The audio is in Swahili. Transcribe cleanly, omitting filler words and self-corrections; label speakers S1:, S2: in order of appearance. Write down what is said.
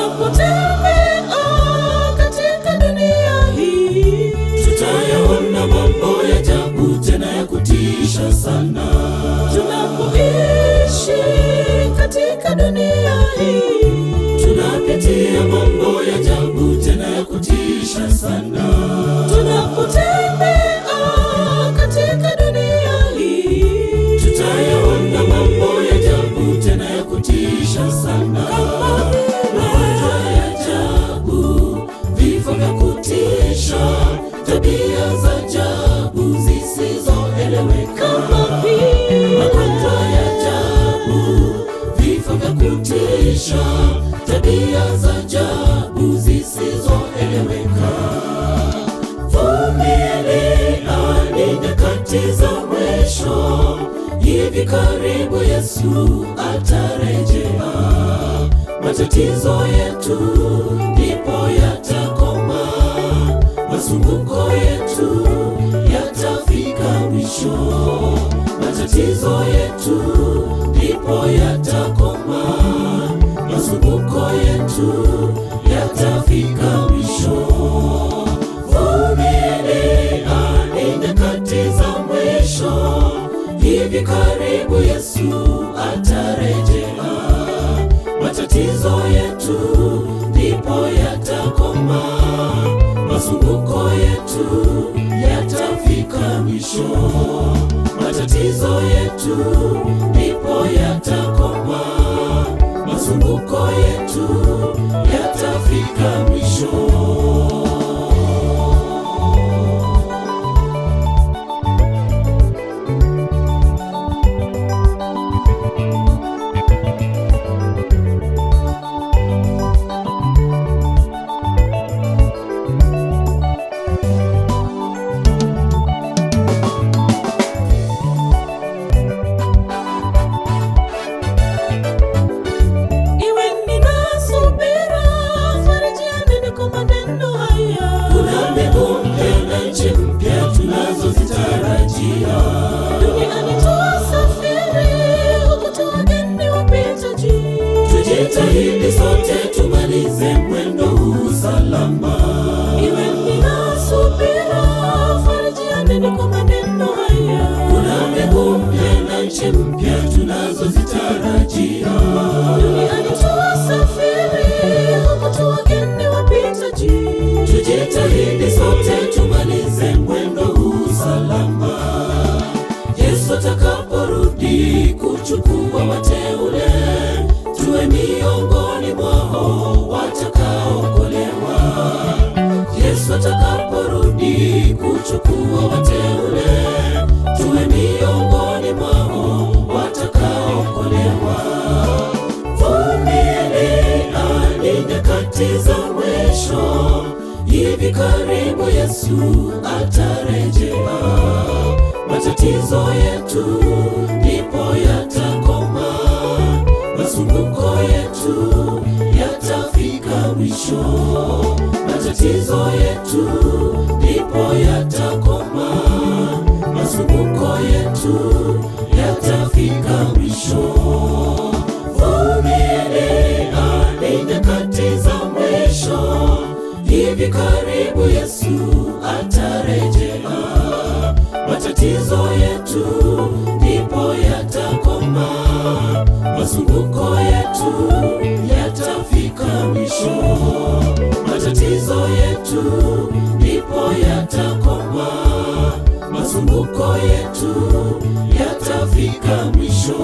S1: Tunapotembea katika dunia hii, tutayaona mambo ya ajabu tena ya kutisha sana. Tunapoishi katika dunia hii, tunapitia mambo ya ajabu tena ya kutisha sana. Tunapotembea katika dunia hii, tutayaona mambo ya ajabu tena ya kutisha sana. Magonjwa ya ajabu, vifo vya kutisha, tabia za ajabu zisizoeleweka. Magonjwa ya ajabu, vifo vya kutisha, tabia za ajabu zisizoeleweka. Vumilia, ni nyakati za mwisho, hivi karibu Yesu atarejea. Matatizo yetu ndipo yatakoma, masumbuko yetu yatafika mwisho. Matatizo yetu ndipo yatakoma, masumbuko yetu yatafika mwisho. Vumilia, ni nyakati za mwisho, hivi karibu Yesu atarejea. Matatizo yetu ndipo yatakoma, masumbuko yetu yatafika mwisho. Matatizo yetu ndipo yatakoma, masumbuko yetu yatafika mwisho. Tujitahidi sote tumalize mwendo huu salama. Iweni na subira, farijianeni kwa maneno haya. Kuna mbegu mpya na nchi mpya tunazozitarajia. Duniani tuwasafiri, huku tu wageni wapitaji. Tujitahidi sote tumalize mwendo huu salama. Yesu atakaporudi kuchukua wateule, tuwe miongoni mwao watakaokolewa. Yesu atakaporudi kuchukua wateule, tuwe miongoni mwao watakaokolewa. Vumilia, ni nyakati za mwisho, hivi karibu Yesu atarejea. Matatizo yetu ndipo yatakoma, masumbuko yetu yatafika mwisho. Matatizo yetu ndipo yatakoma, masumbuko yetu yatafika mwisho. Vumilia, ni nyakati za mwisho, hivi karibu Yesu atarejea. Matatizo yetu ndipo yatakoma, masumbuko yetu yatafika mwisho. Matatizo yetu ndipo yatakoma, masumbuko yetu yatafika mwisho.